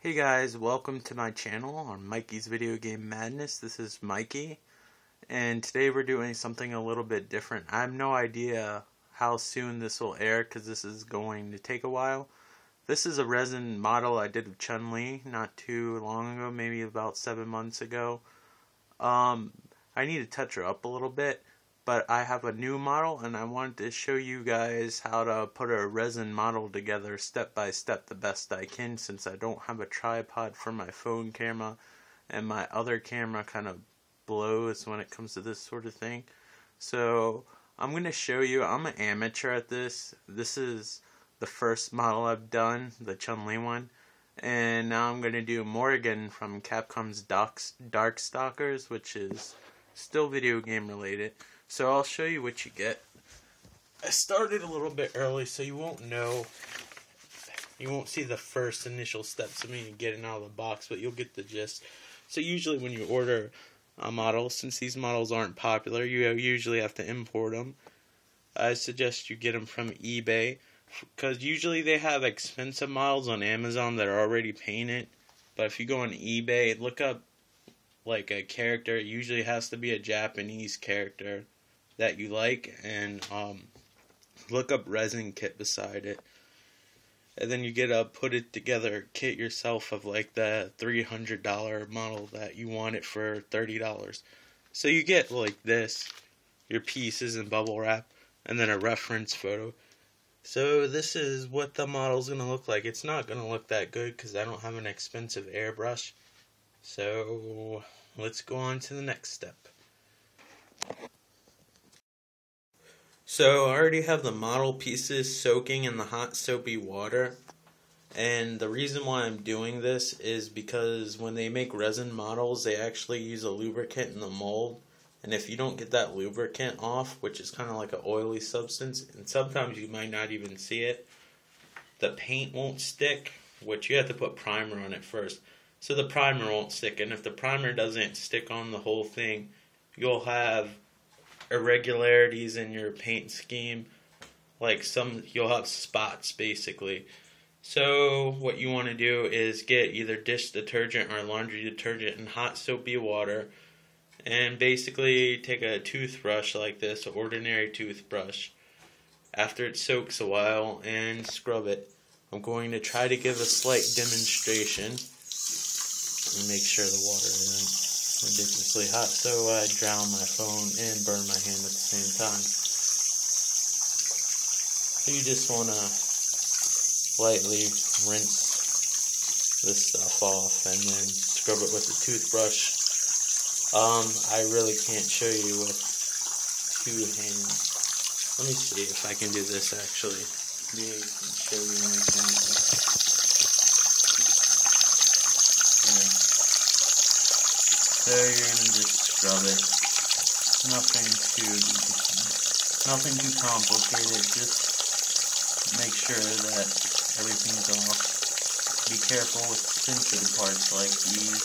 Hey guys, welcome to my channel on Mikey's Video Game Madness. This is Mikey, and today we're doing something a little bit different. I have no idea how soon this will air because this is going to take a while. This is a resin model I did of Chun-Li not too long ago, maybe about 7 months ago. I need to touch her up a little bit, but I have a new model and I wanted to show you guys how to put a resin model together step by step the best I can, since I don't have a tripod for my phone camera and my other camera kind of blows when it comes to this sort of thing. So I'm going to show you. I'm an amateur at this. This is the first model I've done, the Chun-Li one. And now I'm going to do Morrigan from Capcom's Darkstalkers, which is still video game related. So I'll show you what you get. I started a little bit early, so you won't see the first initial steps of me getting out of the box, but you'll get the gist. So usually when you order a model, since these models aren't popular, you usually have to import them. I suggest you get them from eBay, because usually they have expensive models on Amazon that are already painted. But if you go on eBay, look up like a character. It usually has to be a Japanese character that you like, and look up resin kit beside it, and then you get a put it together kit yourself of like the $300 model that you want it for $30. So you get like this, your pieces and bubble wrap, and then a reference photo. So this is what the model's gonna look like. It's not gonna look that good because I don't have an expensive airbrush. So let's go on to the next step. So I already have the model pieces soaking in the hot soapy water, and the reason why I'm doing this is because when they make resin models, they actually use a lubricant in the mold, and if you don't get that lubricant off, which is kind of like an oily substance, and sometimes you might not even see it, the paint won't stick, which you have to put primer on it first. So the primer won't stick, and if the primer doesn't stick on the whole thing, you'll have irregularities in your paint scheme, like you'll have spots basically. So what you want to do is get either dish detergent or laundry detergent in hot soapy water, and basically take a toothbrush like this, an ordinary toothbrush, after it soaks a while, and scrub it. I'm going to try to give a slight demonstration and make sure the water isn't ridiculously hot, so I drown my phone and burn my hand at the same time. So you just want to lightly rinse this stuff off and then scrub it with a toothbrush. I really can't show you with two hands. Let me see if I can do this actually. Maybe I can show you an example. So you're going to just scrub it. Nothing too complicated. Just make sure that everything's off. Be careful with sensitive parts like these.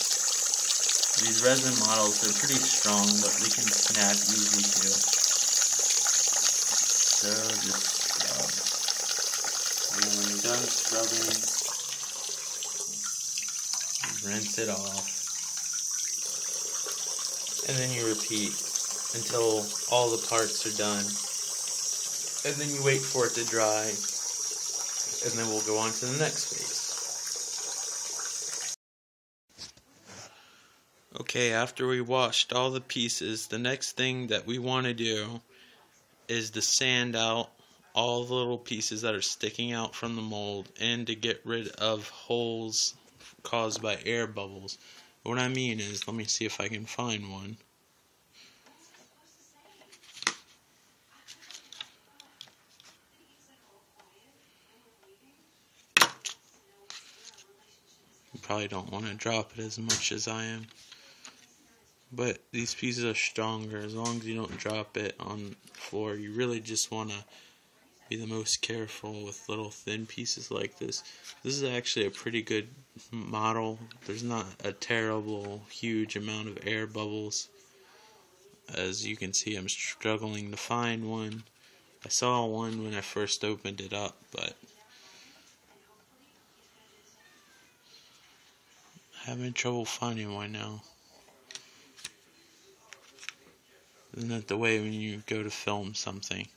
These resin models are pretty strong, but they can snap easy too. So just scrub. And when you're done scrubbing, rinse it off. And then you repeat until all the parts are done. And then you wait for it to dry. And then we'll go on to the next phase. Okay, after we washed all the pieces, the next thing that we want to do is to sand out all the little pieces that are sticking out from the mold, and to get rid of holes caused by air bubbles. What I mean is, let me see if I can find one. You probably don't want to drop it as much as I am, but these pieces are stronger. As long as you don't drop it on the floor, you really just want to be the most careful with little thin pieces like this. This is actually a pretty good model. There's not a terrible huge amount of air bubbles. As you can see, I'm struggling to find one. I saw one when I first opened it up, but Having trouble finding one now. Isn't that the way when you go to film something?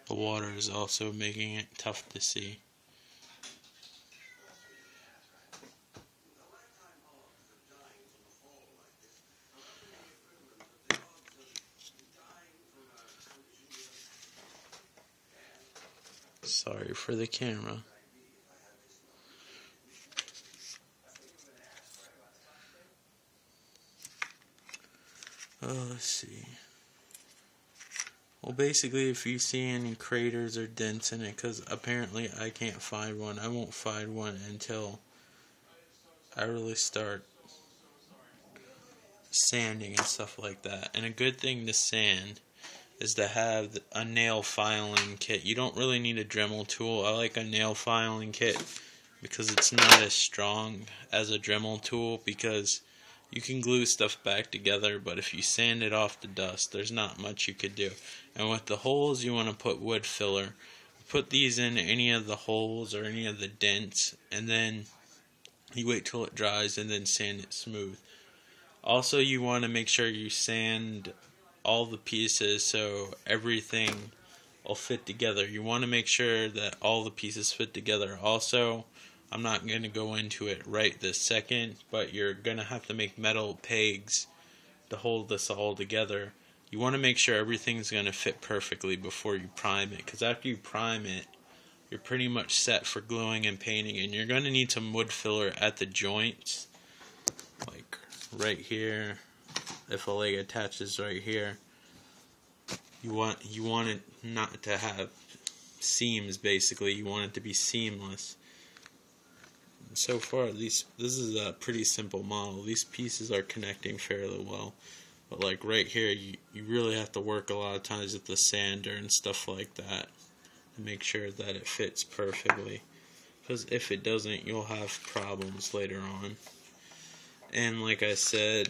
The water is also making it tough to see. Sorry for the camera. Let's see. Well, basically, if you see any craters or dents in it, because apparently I can't find one, I won't find one until I really start sanding and stuff like that. And a good thing to sand is to have a nail filing kit. You don't really need a Dremel tool. I like a nail filing kit because it's not as strong as a Dremel tool, because you can glue stuff back together, but if you sand it off the dust, there's not much you could do. And with the holes, you want to put wood filler. Put these in any of the holes or any of the dents, and then you wait till it dries and then sand it smooth. Also, you want to make sure you sand all the pieces so everything will fit together. You want to make sure that all the pieces fit together. Also, I'm not going to go into it right this second, but you're going to have to make metal pegs to hold this all together. You want to make sure everything's going to fit perfectly before you prime it, because after you prime it, you're pretty much set for gluing and painting, and you're going to need some wood filler at the joints, like right here. If a leg attaches right here, you want it not to have seams. Basically, you want it to be seamless. So far, this is a pretty simple model. These pieces are connecting fairly well, but like right here, you really have to work a lot of times with the sander and stuff like that to make sure that it fits perfectly, because if it doesn't, you'll have problems later on. And like I said,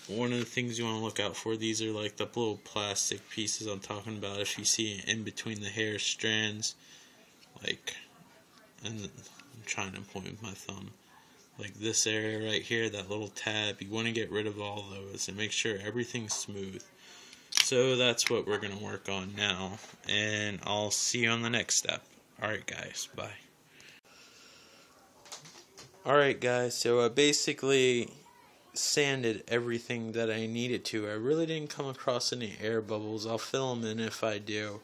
one of the things you want to look out for, these are like the little plastic pieces I'm talking about. If you see in between the hair strands, like, and I'm trying to point with my thumb, like this area right here, that little tab, you want to get rid of all those and make sure everything's smooth. So that's what we're going to work on now, and I'll see you on the next step. Alright guys, bye. Alright guys, so I basically sanded everything that I needed to. I really didn't come across any air bubbles. I'll fill them in if I do,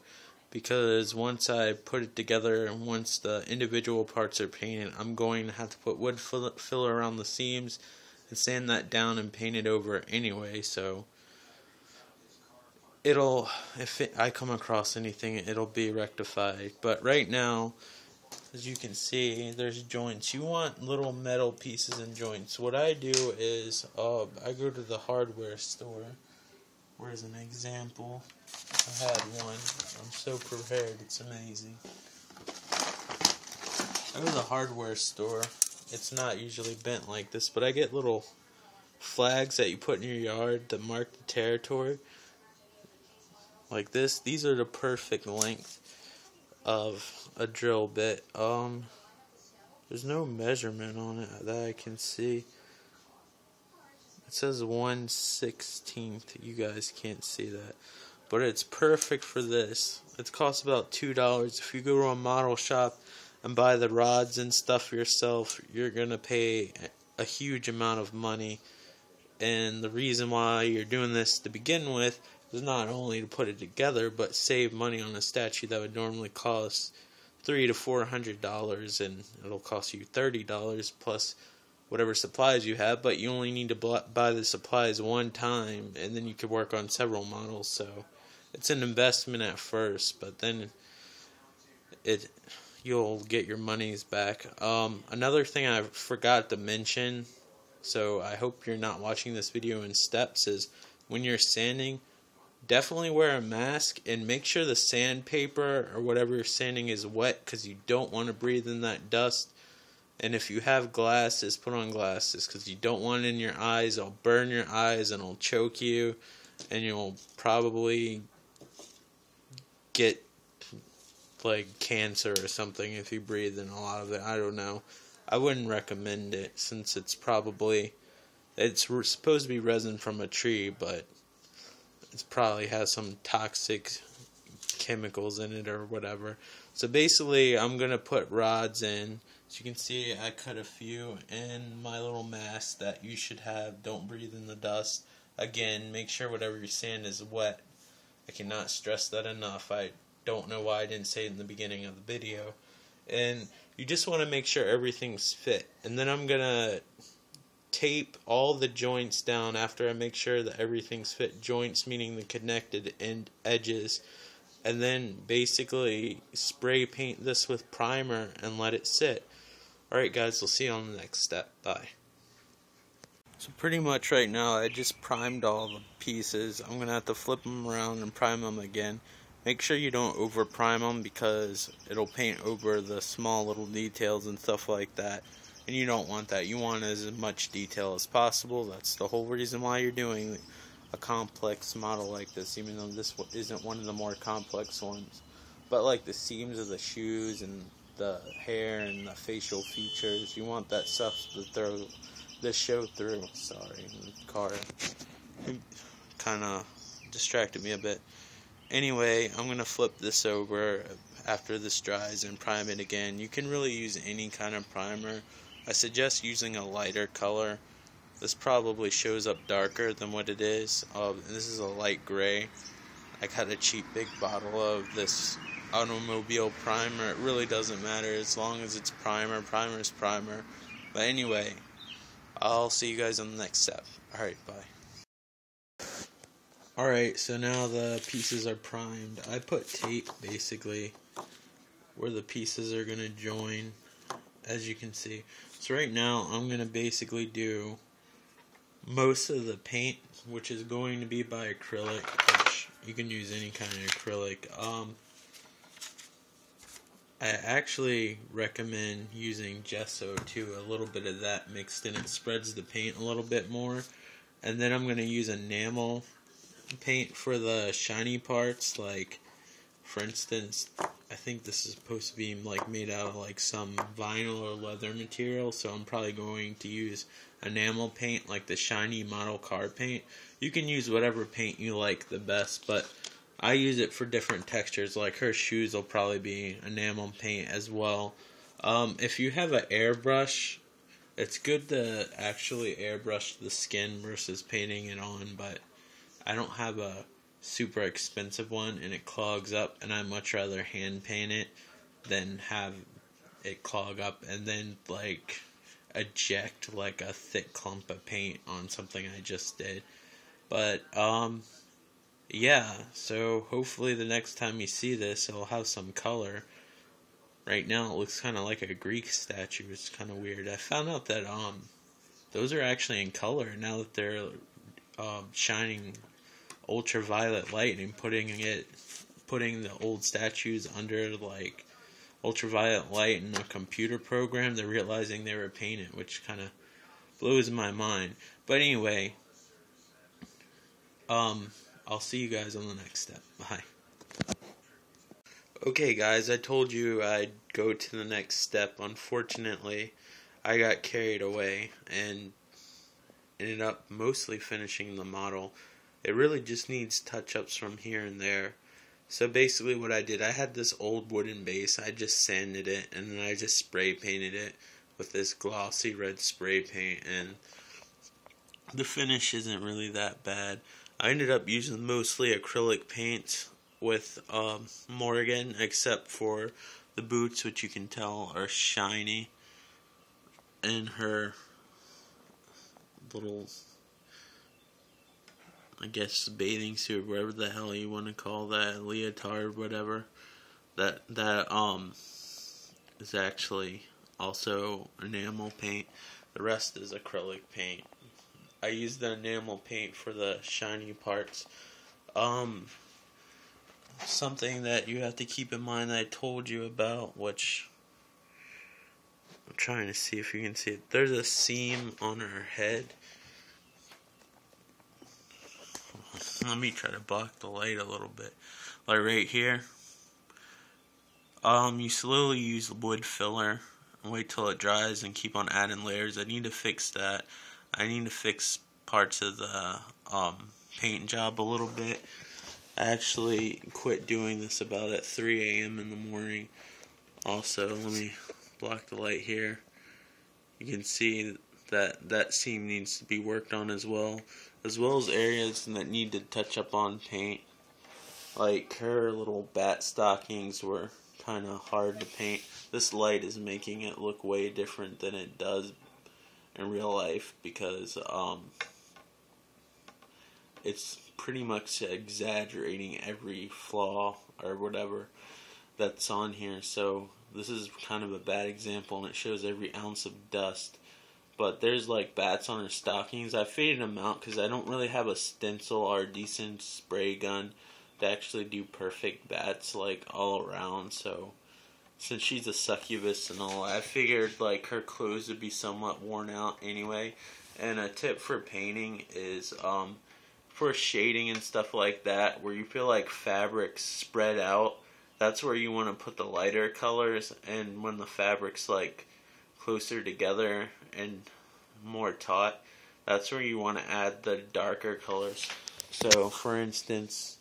because once I put it together and once the individual parts are painted, I'm going to have to put wood filler around the seams and sand that down and paint it over anyway, so if I come across anything, it'll be rectified. But right now, as you can see, there's joints. You want little metal pieces and joints. What I do is, I go to the hardware store. Where's an example? I had one. I'm so prepared, it's amazing. I go to the hardware store. It's not usually bent like this, but I get little flags that you put in your yard to mark the territory. Like this. These are the perfect length of a drill bit. There's no measurement on it that I can see. It says 1/16. You guys can't see that, but it's perfect for this. It costs about $2. If you go to a model shop and buy the rods and stuff yourself, you're gonna pay a huge amount of money. And the reason why you're doing this to begin with is not only to put it together, but save money on a statue that would normally cost $300 to $400, and it'll cost you $30 plus whatever supplies you have. But you only need to buy the supplies one time, and then you could work on several models. So it's an investment at first, but then you'll get your monies back. Another thing I forgot to mention, so I hope you're not watching this video in steps, is when you're sanding, definitely wear a mask and make sure the sandpaper or whatever you're sanding is wet, because you don't want to breathe in that dust. And if you have glasses, put on glasses, because you don't want it in your eyes. It'll burn your eyes and it'll choke you, and you'll probably get like cancer or something if you breathe in a lot of it. I don't know. I wouldn't recommend it since it's supposed to be resin from a tree, but it probably has some toxic chemicals in it or whatever. So basically, I'm going to put rods in. As you can see, I cut a few in my little mask that you should have. Don't breathe in the dust. Again, make sure whatever your sand is wet. I cannot stress that enough. I don't know why I didn't say it in the beginning of the video. And you just want to make sure everything's fit. And then I'm going to tape all the joints down after I make sure that everything's fit. Joints meaning the connected end edges. And then basically spray paint this with primer and let it sit. Alright guys, we'll see you on the next step. Bye. So pretty much right now I just primed all the pieces. I'm going to have to flip them around and prime them again. Make sure you don't over prime them because it'll paint over the small little details and stuff like that. And you don't want that. You want as much detail as possible. That's the whole reason why you're doing a complex model like this, even though this isn't one of the more complex ones. But like the seams of the shoes and the hair and the facial features, you want that stuff to show through. Sorry, the car kind of distracted me a bit. Anyway, I'm going to flip this over after this dries and prime it again. You can really use any kind of primer. I suggest using a lighter color. This probably shows up darker than what it is. This is a light gray. I got a cheap big bottle of this automobile primer. It really doesn't matter as long as it's primer. Primer is primer. But anyway, I'll see you guys on the next step. Alright, bye. Alright, so now the pieces are primed. I put tape basically where the pieces are going to join, as you can see. So right now I'm going to basically do most of the paint, which is going to be by acrylic, which you can use any kind of acrylic. I actually recommend using gesso too, a little bit of that mixed in. It spreads the paint a little bit more. And then I'm going to use enamel paint for the shiny parts, like for instance, I think this is supposed to be like made out of like some vinyl or leather material, so I'm probably going to use enamel paint, like the shiny model car paint. You can use whatever paint you like the best, but I use it for different textures. Like her shoes will probably be enamel paint as well. If you have an airbrush, it's good to actually airbrush the skin versus painting it on, but I don't have a super expensive one and it clogs up, and I much rather hand paint it than have it clog up and then like eject like a thick clump of paint on something I just did. But yeah, so hopefully the next time you see this it'll have some color. Right now it looks kind of like a Greek statue. It's kind of weird. I found out that those are actually in color now that they're shining ultraviolet light and putting the old statues under like ultraviolet light in a computer program. They're realizing they were painted, which kind of blows my mind. But anyway, I'll see you guys on the next step. Bye. Okay guys, I told you I'd go to the next step. Unfortunately, I got carried away and ended up mostly finishing the model. It really just needs touch-ups from here and there. So basically what I did, I had this old wooden base. I just sanded it and then I just spray painted it with this glossy red spray paint, and the finish isn't really that bad. I ended up using mostly acrylic paint with Morgan, except for the boots, which you can tell are shiny, and her little, I guess, bathing suit, whatever the hell you want to call that, leotard, whatever. That is actually also enamel paint. The rest is acrylic paint. I used the enamel paint for the shiny parts. Something that you have to keep in mind that I told you about, which I'm trying to see if you can see it. There's a seam on her head. Let me try to block the light a little bit. Like right here. You slowly use wood filler and wait till it dries and keep on adding layers. I need to fix that. I need to fix parts of the paint job a little bit. I actually quit doing this about at 3 a.m. in the morning. Also, let me block the light here. You can see that seam needs to be worked on as well as areas that need to touch up on paint. Like her little bat stockings were kind of hard to paint. This light is making it look way different than it does in real life because it's pretty much exaggerating every flaw or whatever that's on here. So this is kind of a bad example, and it shows every ounce of dust. But there's like bats on her stockings. I faded them out because I don't really have a stencil or a decent spray gun to actually do perfect bats like all around. So since she's a succubus and all, I figured like her clothes would be somewhat worn out anyway. And a tip for painting is for shading and stuff like that, where you feel like fabric's spread out, that's where you want to put the lighter colors. And when the fabric's like closer together and more taut, that's where you want to add the darker colors. So for instance,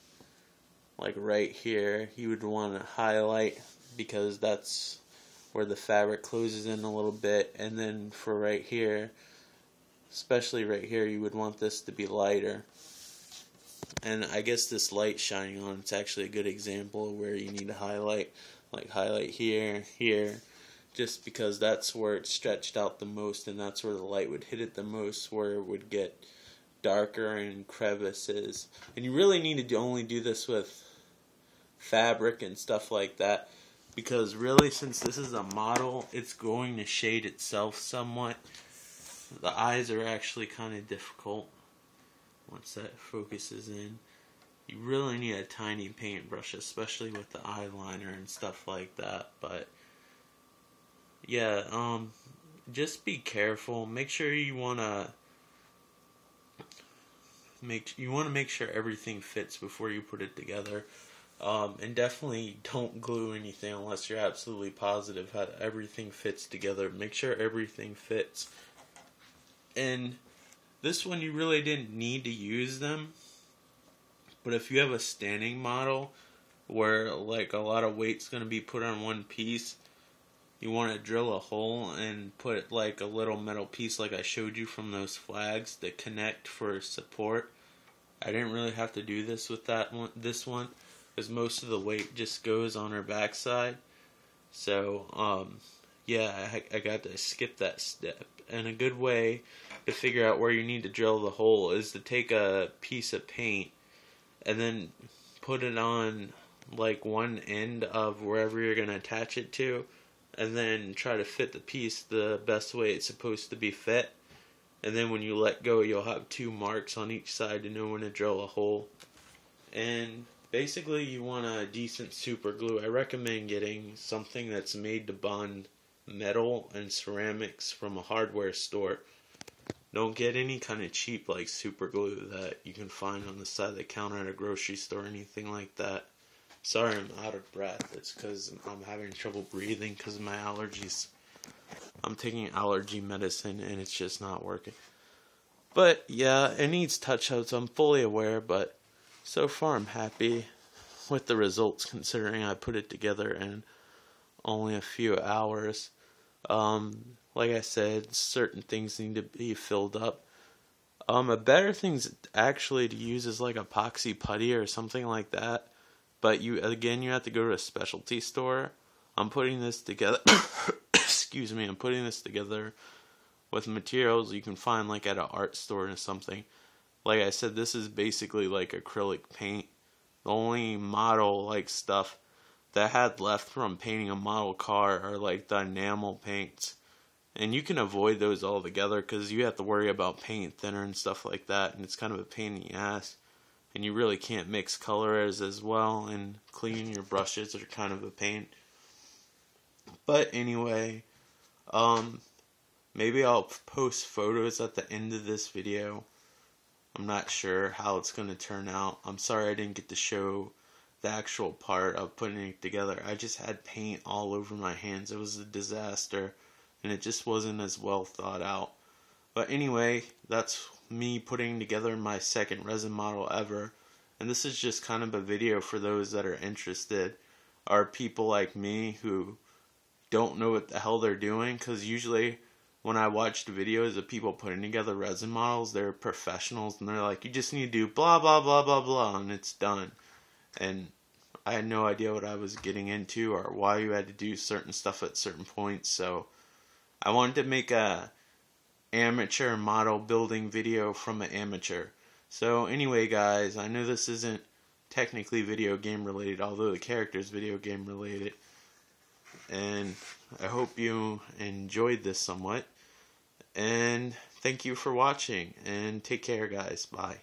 like right here, you would want to highlight because that's where the fabric closes in a little bit. And then for right here, especially right here, you would want this to be lighter. And I guess this light shining on, it's actually a good example of where you need to highlight. Like highlight here, here, just because that's where it's stretched out the most, and that's where the light would hit it the most, where it would get darker and crevices. And you really need to only do this with fabric and stuff like that, because really, since this is a model, it's going to shade itself somewhat. The eyes are actually kind of difficult once that focuses in. You really need a tiny paintbrush, especially with the eyeliner and stuff like that. But yeah, just be careful. Make sure you wanna make sure everything fits before you put it together. And definitely don't glue anything unless you're absolutely positive how everything fits together. Make sure everything fits. And this one, you really didn't need to use them. But if you have a standing model where like a lot of weight's going to be put on one piece, you want to drill a hole and put like a little metal piece like I showed you from those flags that connect for support. I didn't really have to do this with this one, because most of the weight just goes on her backside. So, yeah, I got to skip that step. And a good way to figure out where you need to drill the hole is to take a piece of paint and then put it on like one end of wherever you're going to attach it to, and then try to fit the piece the best way it's supposed to be fit. And then when you let go, you'll have 2 marks on each side to know when to drill a hole. And basically, you want a decent super glue. I recommend getting something that's made to bond metal and ceramics from a hardware store. Don't get any kind of cheap like super glue that you can find on the side of the counter at a grocery store or anything like that. Sorry, I'm out of breath. It's because I'm having trouble breathing because of my allergies. I'm taking allergy medicine and it's just not working. But yeah, it needs touch-ups, I'm fully aware, but so far I'm happy with the results considering I put it together in only a few hours. Like I said, certain things need to be filled up. A better thing actually to use is like epoxy putty or something like that. But you have to go to a specialty store. I'm putting this together. Excuse me. I'm putting this together with materials you can find like at an art store or something. Like I said, this is basically like acrylic paint. The only model like stuff that I had left from painting a model car are like the enamel paints. And you can avoid those altogether because you have to worry about paint thinner and stuff like that. And it's kind of a pain in the ass. And you really can't mix colors as well. And cleaning your brushes are kind of a pain. But anyway, maybe I'll post photos at the end of this video. I'm not sure how it's going to turn out. I'm sorry I didn't get to show the actual part of putting it together. I just had paint all over my hands. It was a disaster, and it just wasn't as well thought out. But anyway, that's me putting together my second resin model ever. And this is just kind of a video for those that are interested, or people like me who don't know what the hell they're doing. Because usually when I watched videos of people putting together resin models, they're professionals and they're like, you just need to do blah blah blah blah blah and it's done. And I had no idea what I was getting into or why you had to do certain stuff at certain points. So I wanted to make a amateur model building video from an amateur. So anyway guys, I know this isn't technically video game related, although the character is video game related. And I hope you enjoyed this somewhat. And thank you for watching, and take care guys. Bye.